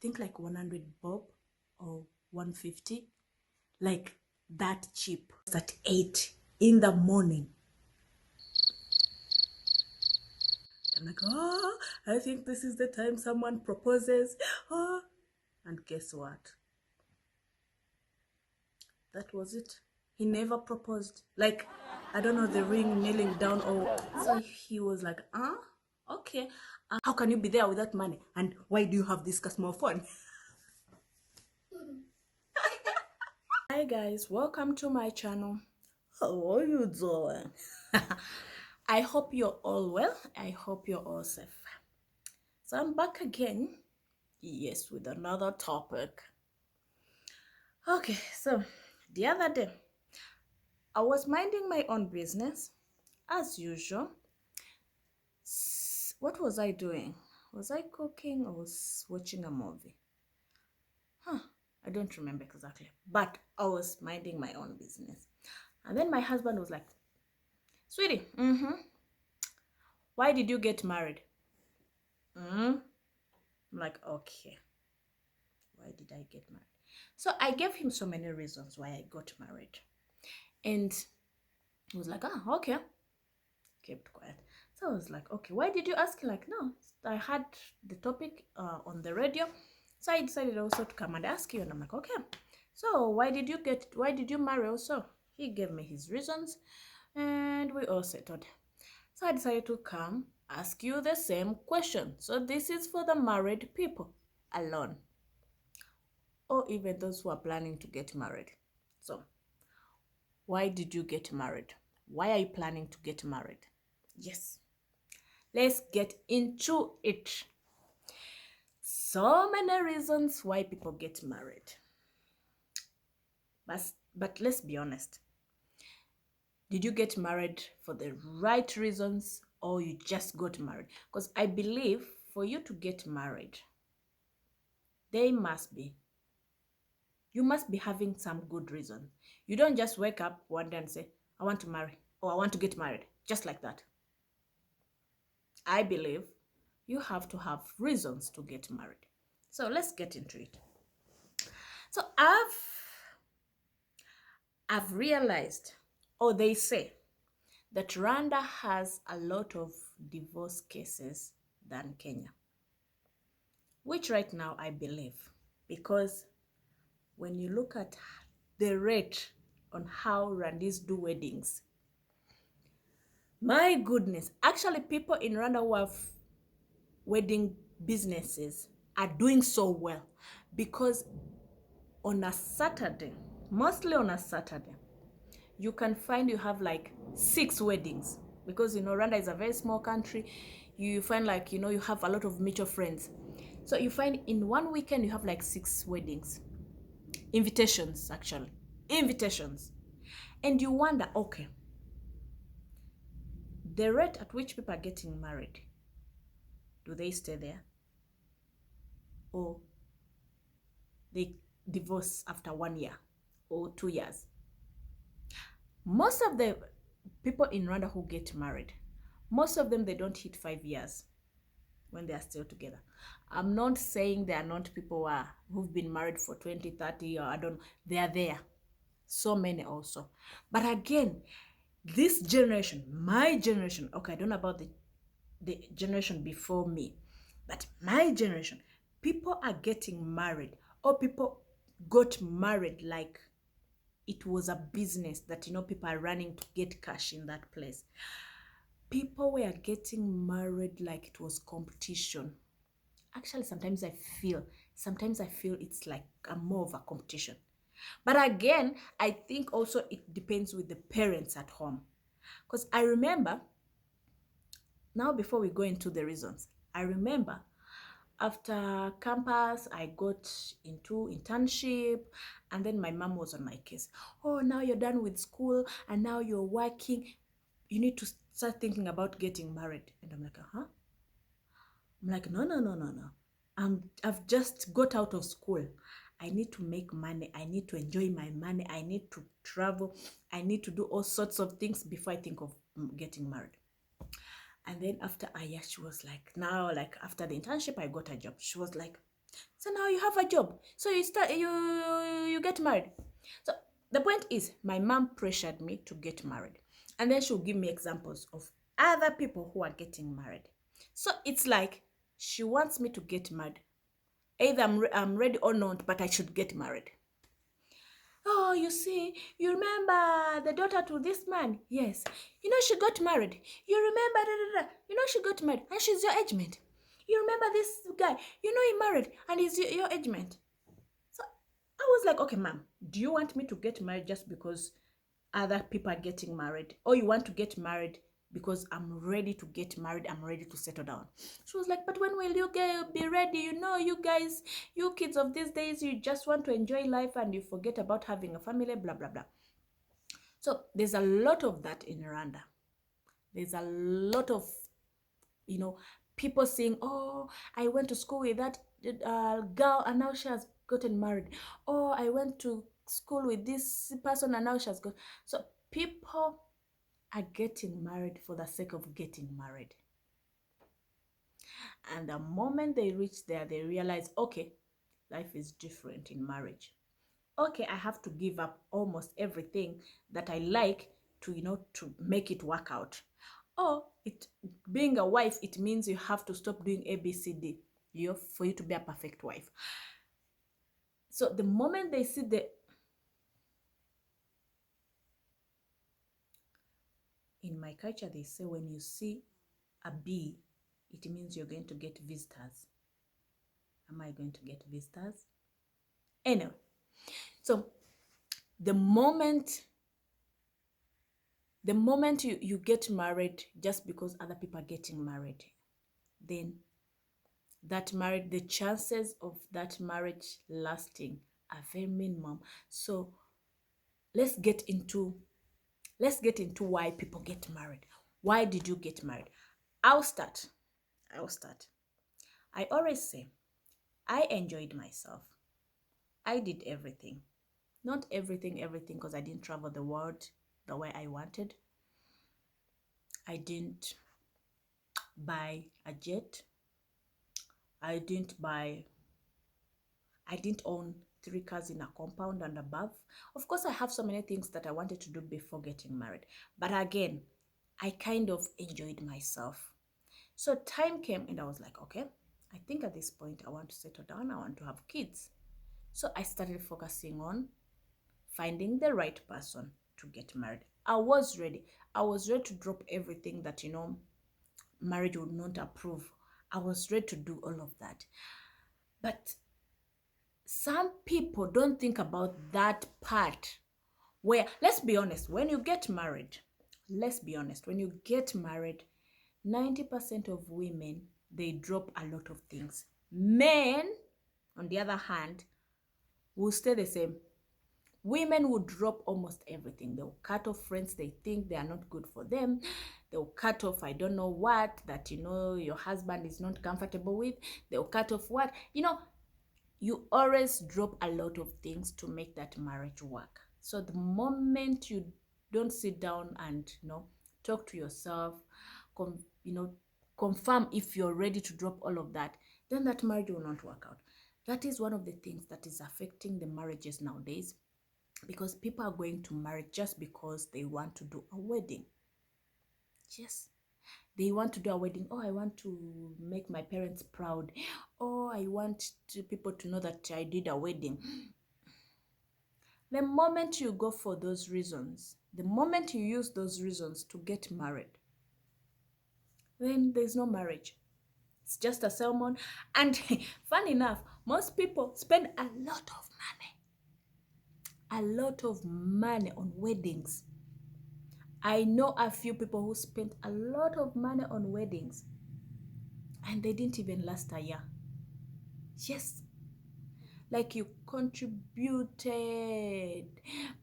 think like 100 bob or 150, like that cheap. At 8 in the morning. I'm like, oh, I think this is the time someone proposes. Oh, and guess what? That was it. He never proposed. Like, I don't know, the ring kneeling down, or so he was like, okay. How can you be there without money? And why do you have this small phone? Hi guys, welcome to my channel. How are you doing? I hope you're all well. I hope you're all safe. So I'm back again, yes, with another topic. Okay, so the other day I was minding my own business as usual. What was I doing? Was I cooking or was watching a movie? I don't remember exactly, but I was minding my own business. And then my husband was like, sweetie, why did you get married? I'm like, okay, why did I get married? So I gave him so many reasons why I got married. And he was like, okay. Kept quiet. So I was like, okay, why did you ask? Like, no, I had the topic on the radio. So I decided also to come and ask you. And I'm like, okay. So why did you marry also? He gave me his reasons and we all settled. So I decided to come ask you the same question. So this is for the married people alone, or even those who are planning to get married. So why did you get married? Why are you planning to get married? Yes. Let's get into it. So many reasons why people get married. But let's be honest. Did you get married for the right reasons or you just got married? Because I believe for you to get married, you must be having some good reason. You don't just wake up one day and say, I want to marry or I want to get married, just like that. I believe you have to have reasons to get married. So let's get into it. So I've realized, or they say, that Rwanda has a lot of divorce cases than Kenya, which right now I believe, because when you look at the rate on how Rwandese do weddings, my goodness, actually people in Rwanda who have wedding businesses are doing so well, because on a Saturday, mostly on a Saturday, you can find you have like 6 weddings, because Rwanda is a very small country. You find like you have a lot of mutual friends, so you find in one weekend you have like 6 weddings, invitations, and you wonder, okay, the rate at which people are getting married, do they stay there or they divorce after 1 year or 2 years? Most of the people in Rwanda who get married, most of them, they don't hit 5 years when they are still together. I'm not saying there are not people who've been married for 20, 30, or I don't know. They are there. So many also. But again, this generation, my generation, okay, I don't know about the generation before me, but my generation, people are getting married, or people got married like it was a business that, people are running to get cash in that place. People were getting married like it was competition. Actually, sometimes I feel it's like a more of a competition. But again, I think also it depends with the parents at home. Because I remember, now before we go into the reasons, I remember after campus, I got into internship, and then my mom was on my case. Oh, now you're done with school and now you're working. You need to start thinking about getting married. And I'm like, huh? I'm like, no. I've just got out of school. I need to make money. I need to enjoy my money. I need to travel. I need to do all sorts of things before I think of getting married. And then after a year, she was like, now, like after the internship, I got a job. She was like, So now you have a job. So you get married. So the point is, my mom pressured me to get married. And then she'll give me examples of other people who are getting married. So it's like she wants me to get married. Either I'm ready or not, but I should get married. Oh, you see, you remember the daughter to this man? Yes. You know, she got married. You remember, you know, she got married and she's your age mate. You remember this guy? You know, he married and he's your age mate. So I was like, okay, ma'am, do you want me to get married just because other people are getting married? Or you want to get married because I'm ready to get married, I'm ready to settle down? She was like, but when will you be ready? You know, you guys, you kids of these days, you just want to enjoy life and you forget about having a family, blah, blah, blah. So there's a lot of that in Rwanda. There's a lot of, you know, people saying, oh, I went to school with that girl and now she has gotten married. Oh, I went to school with this person and now she has got. So people are getting married for the sake of getting married. And the moment they reach there, they realize, okay, life is different in marriage. Okay, I have to give up almost everything that I like to, you know, to make it work out. Or it being a wife, it means you have to stop doing ABCD, you know, for you to be a perfect wife. So the moment they see in my culture, they say when you see a bee, it means you're going to get visitors. Am I going to get visitors? Anyway, so the moment you get married just because other people are getting married, then that marriage, the chances of that marriage lasting are very minimum. So let's get into why people get married. Why did you get married? I'll start. I always say I enjoyed myself. I did everything. Not everything, because I didn't travel the world the way I wanted. I didn't buy a jet. I didn't own 3 cars in a compound and above. Of course, I have so many things that I wanted to do before getting married. But again, I kind of enjoyed myself. So time came and I was like, okay, I think at this point I want to settle down. I want to have kids. So I started focusing on finding the right person to get married. I was ready. I was ready to drop everything that, you know, marriage would not approve. I was ready to do all of that. But some people don't think about that part where, let's be honest, when you get married, 90% of women, they drop a lot of things. Men, on the other hand, will stay the same. Women will drop almost everything. They'll cut off friends they think they are not good for them. They'll cut off, I don't know what, that, you know, your husband is not comfortable with. They'll cut off what, you know, you always drop a lot of things to make that marriage work. So the moment you don't sit down and, you know, talk to yourself, confirm if you're ready to drop all of that, then that marriage will not work out. That is one of the things that is affecting the marriages nowadays, because people are going to marry just because they want to do a wedding. Yes, they want to do a wedding. Oh, I want to make my parents proud. Oh, I want people to know that I did a wedding. The moment you go for those reasons, the moment you use those reasons to get married, then there's no marriage. It's just a sermon. And fun enough, most people spend a lot of money on weddings. I know a few people who spent a lot of money on weddings and they didn't even last a year. Yes, like you contributed.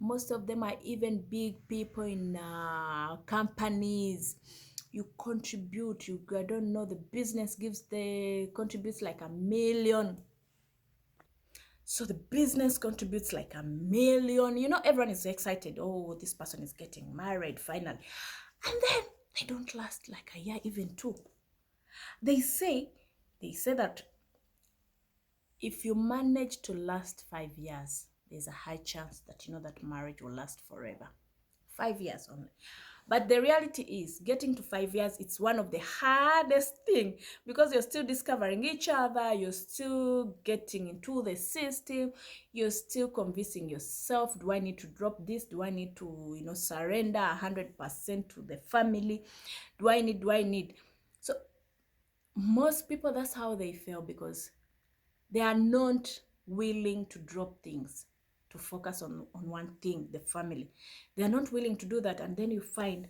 Most of them are even big people in companies. You contribute. I don't know, the business contributes like $1 million. So the business contributes like $1 million. You know, everyone is excited. Oh, this person is getting married finally. And then they don't last like a year, even 2. They say that If you manage to last 5 years, there's a high chance that you know that marriage will last forever. 5 years only. But the reality is, getting to 5 years, it's one of the hardest thing, because you're still discovering each other, you're still getting into the system, you're still convincing yourself, do I need to drop this? Do I need to, surrender 100% to the family? Do I need? So most people, that's how they fail, because they are not willing to drop things to focus on one thing, the family. They are not willing to do that. And then you find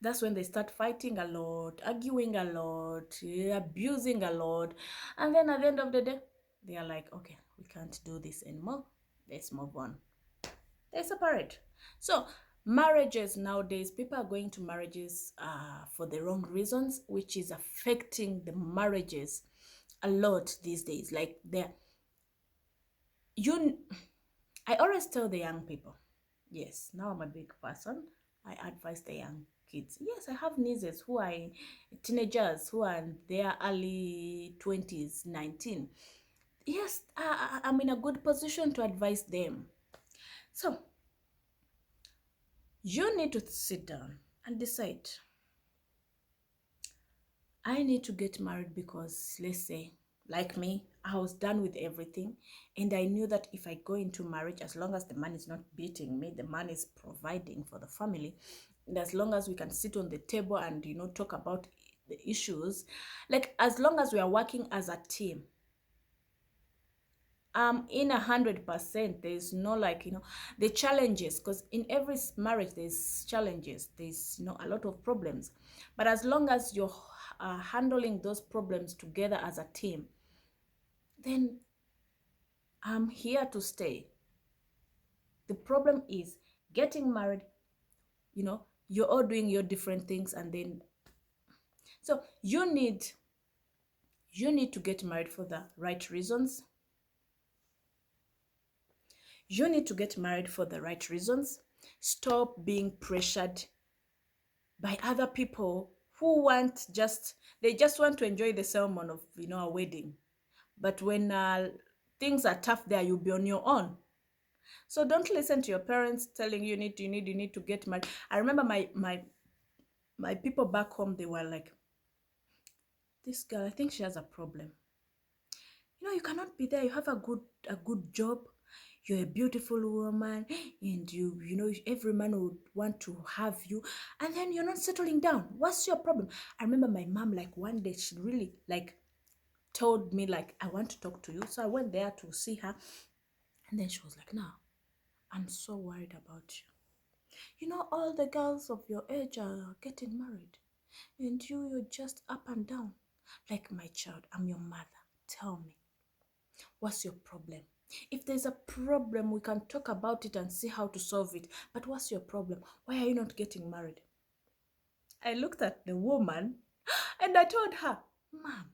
that's when they start fighting a lot, arguing a lot, abusing a lot. And then at the end of the day, they are like, okay, we can't do this anymore. Let's move on. They separate. So marriages nowadays, people are going to marriages for the wrong reasons, which is affecting the marriages a lot these days. Like I always tell the young people, yes, now I'm a big person, I advise the young kids. Yes, I have nieces who are teenagers, who are in their early 20s, 19. Yes, I'm in a good position to advise them. So you need to sit down and decide, I need to get married because, let's say, like me, I was done with everything. And I knew that if I go into marriage, as long as the man is not beating me, the man is providing for the family, and as long as we can sit on the table and, talk about the issues, like as long as we are working as a team, in 100%. There's no, like, the challenges, because in every marriage there's challenges, there's, a lot of problems. But as long as you're handling those problems together as a team, then I'm here to stay. The problem is getting married, you're all doing your different things, and then so you need to get married for the right reasons. You need to get married for the right reasons. Stop being pressured by other people who they just want to enjoy the ceremony of, a wedding. But when things are tough there, you'll be on your own. So don't listen to your parents telling you you need to get married. I remember my people back home, they were like, this girl, I think she has a problem. You cannot be there. You have a good job. You're a beautiful woman, and every man would want to have you, and then you're not settling down. What's your problem? I remember my mom, like, one day she really, like, told me, like, I want to talk to you. So I went there to see her, and then she was like, no, I'm so worried about you. All the girls of your age are getting married, and you're just up and down. Like, my child, I'm your mother. Tell me, what's your problem? If there's a problem, we can talk about it and see how to solve it. But what's your problem? Why are you not getting married? I looked at the woman and I told her, Mom,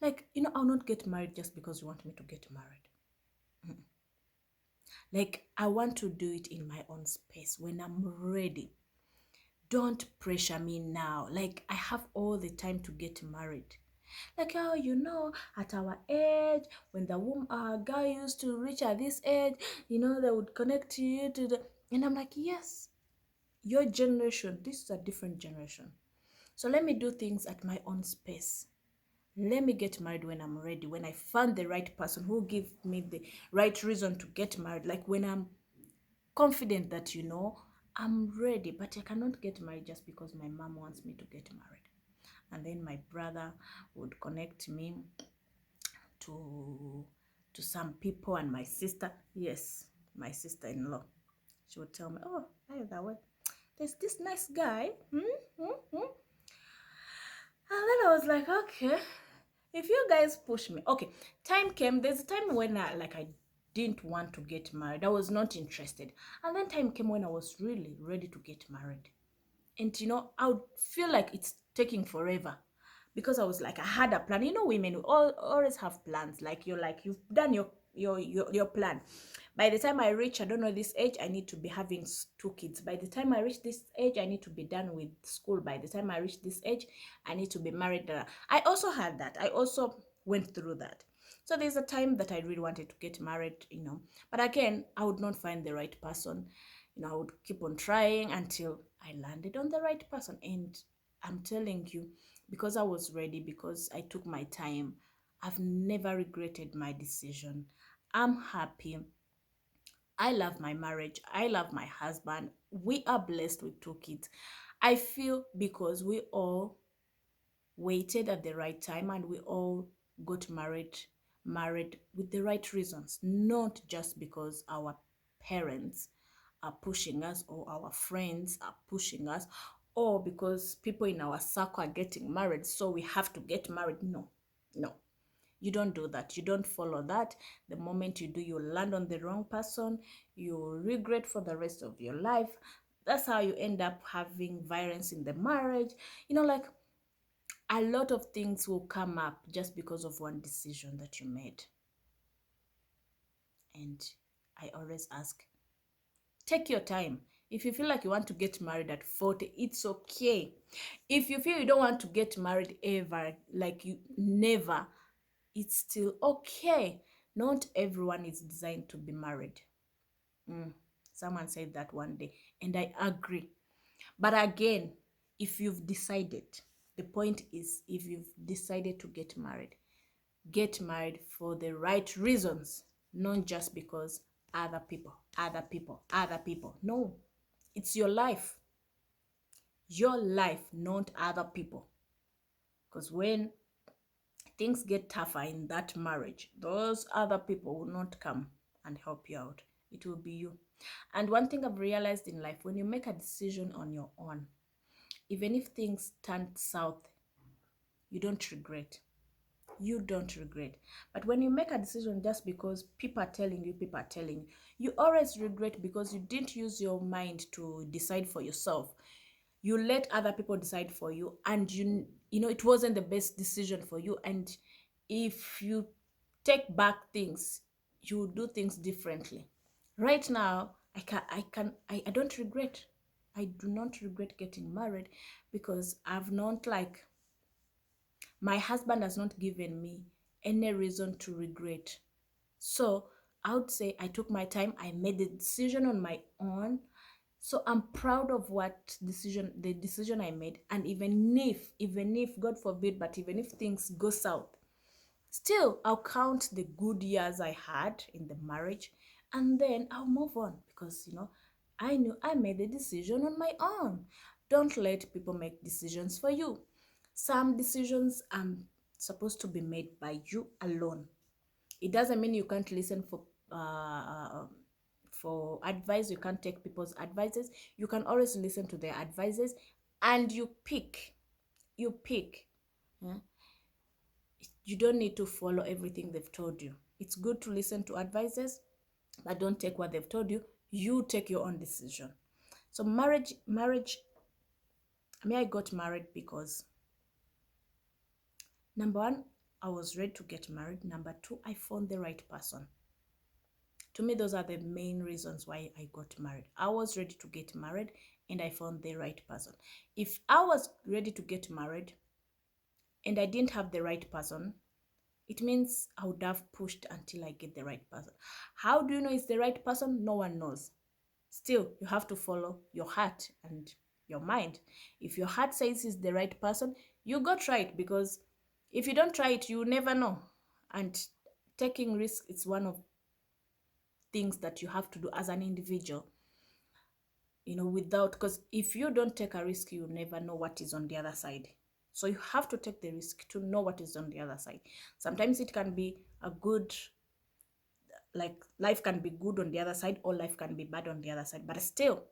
like, I'll not get married just because you want me to get married. Like, I want to do it in my own space when I'm ready. Don't pressure me now. Like, I have all the time to get married. Like, how, at our age, when the guy used to reach at this age, they would connect you to the... And I'm like, yes, your generation, this is a different generation. So let me do things at my own space. Let me get married when I'm ready, when I found the right person who give me the right reason to get married. Like, when I'm confident that, I'm ready. But I cannot get married just because my mom wants me to get married. And then my brother would connect me to some people, and my sister, yes, my sister-in-law, she would tell me, oh, by the way, there's this nice guy. And then I was like, okay, if you guys push me. Okay, time came. There's a time when I didn't want to get married. I was not interested. And then time came when I was really ready to get married. And I would feel like it's taking forever, because I was like, I had a plan. Women always have plans. Like, you've done your plan. By the time I reach, I don't know, this age, I need to be having 2 kids. By the time I reach this age, I need to be done with school. By the time I reach this age, I need to be married. I also had that. I also went through that. So there's a time that I really wanted to get married, you know, but again, I would not find the right person. You know, I would keep on trying until I landed on the right person. And I'm telling you, because I was ready, because I took my time, I've never regretted my decision. I'm happy. I love my marriage. I love my husband. We are blessed with 2 kids. I feel because we all waited at the right time and we all got married with the right reasons, not just because our parents are pushing us or our friends are pushing us or because people in our circle are getting married so we have to get married. No, no, you don't do that. You don't follow that. The moment you do, you land on the wrong person. You regret for the rest of your life. That's how you end up having violence in the marriage. You know, like a lot of things will come up just because of one decision that you made. And I always ask, take your time. If you feel like you want to get married at 40, it's okay. If you feel you don't want to get married ever, like you never, it's still okay. Not everyone is designed to be married. Someone said that one day, and I agree. But again, if you've decided, the point is, if you've decided to get married for the right reasons, not just because other people. No, it's your life, not other people. Because when things get tougher in that marriage, those other people will not come and help you out. It will be you. And one thing I've realized in life, when you make a decision on your own, even if things turn south, you don't regret. You don't regret. But when you make a decision just because people are telling you always regret because you didn't use your mind to decide for yourself. You let other people decide for you, and you know it wasn't the best decision for you. And if you take back things, you do things differently. Right now, I don't regret. I do not regret getting married because I've not like my husband has not given me any reason to regret. So I would say I took my time, I made the decision on my own. So I'm proud of the decision I made. And even if, God forbid, but even if things go south, still I'll count the good years I had in the marriage and then I'll move on because, I knew I made the decision on my own. Don't let people make decisions for you. Some decisions are supposed to be made by you alone. It doesn't mean you can't listen for advice. You can't take people's advices. You can always listen to their advices and you pick. Yeah? You don't need to follow everything they've told you. It's good to listen to advices, but don't take what they've told you. You take your own decision. So marriage, I got married because number one, I was ready to get married. Number two, I found the right person. To me, those are the main reasons why I got married. I was ready to get married and I found the right person. If I was ready to get married and I didn't have the right person, it means I would have pushed until I get the right person. How do you know it's the right person? No one knows. Still, you have to follow your heart and your mind. If your heart says it's the right person, you go try it, because if you don't try it, you never know. And taking risk is one of things that you have to do as an individual, without, because if you don't take a risk, you never know what is on the other side. So you have to take the risk to know what is on the other side. Sometimes it can be a good, like life can be good on the other side, or life can be bad on the other side, but still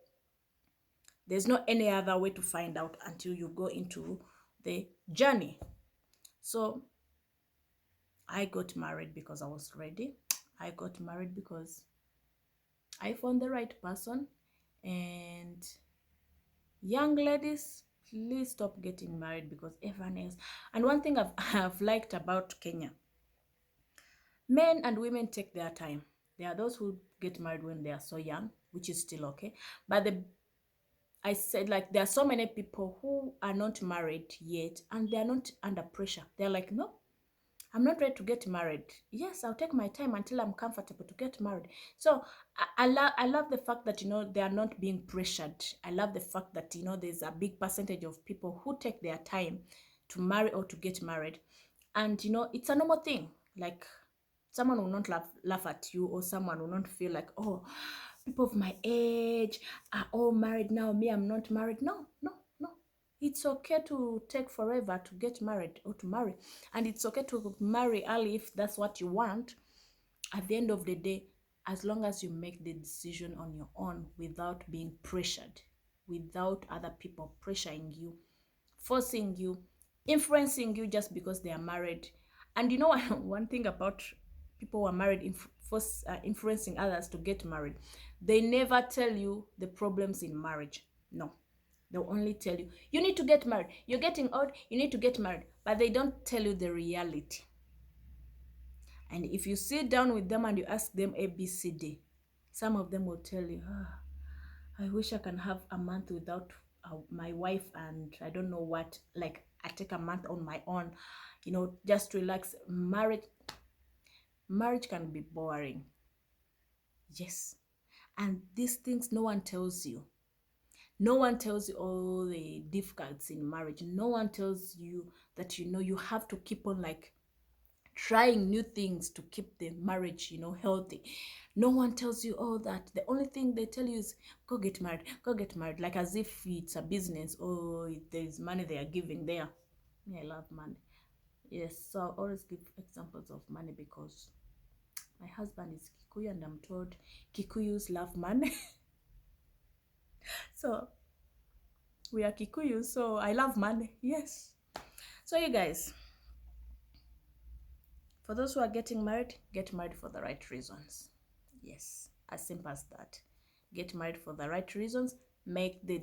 there's no any other way to find out until you go into the journey. So I got married because I was ready. I got married because I found the right person. And young ladies, please stop getting married because everyone else. And one thing I've liked about Kenya, men and women take their time. There are those who get married when they are so young, which is still okay. But I said, like, there are so many people who are not married yet and they are not under pressure. They're like, no, I'm not ready to get married. Yes, I'll take my time until I'm comfortable to get married. So I love the fact that, you know, they are not being pressured. I love the fact that, you know, there's a big percentage of people who take their time to marry or to get married. And, you know, it's a normal thing. Like, someone will not laugh at you, or someone will not feel like, oh, people of my age are all married now. Me, I'm not married. No, no, no. It's okay to take forever to get married or to marry. And it's okay to marry early if that's what you want. At the end of the day, as long as you make the decision on your own without being pressured, without other people pressuring you, forcing you, influencing you just because they are married. And you know what? One thing about people who are married, influencing others to get married, they never tell you the problems in marriage. No, they'll only tell you, you need to get married. You're getting old, you need to get married. But they don't tell you the reality. And if you sit down with them and you ask them A, B, C, D, some of them will tell you, I wish I can have a month without my wife, and I don't know what, like I take a month on my own, you know, just relax. Marriage can be boring. Yes. And these things no one tells you. No one tells you all the difficulties in marriage. No one tells you that, you know, you have to keep on like trying new things to keep the marriage, you know, healthy. No one tells you all that. The only thing they tell you is go get married, go get married, like as if it's a business or there's money they are giving there. Me, I love money. Yes, so I always give examples of money because my husband is Kikuyu and I'm told Kikuyus love money. So we are Kikuyu, so I love money. Yes. So you guys, for those who are getting married, get married for the right reasons. Yes, as simple as that. Get married for the right reasons. Make the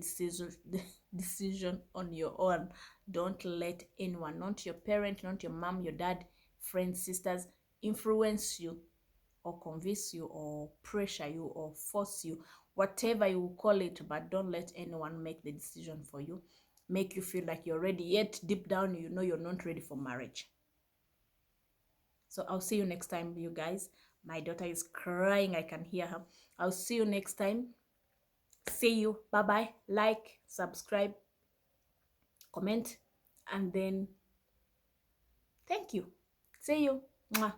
decision on your own. Don't let anyone, not your parent, not your mom, your dad, friends, sisters, influence you or convince you or pressure you or force you, whatever you call it, but don't let anyone make the decision for you, make you feel like you're ready, yet deep down you know you're not ready for marriage. So I'll see you next time, you guys. My daughter is crying. I can hear her. I'll see you next time. See you. Bye-bye. Like, subscribe, comment, and then thank you. See you. Mwah.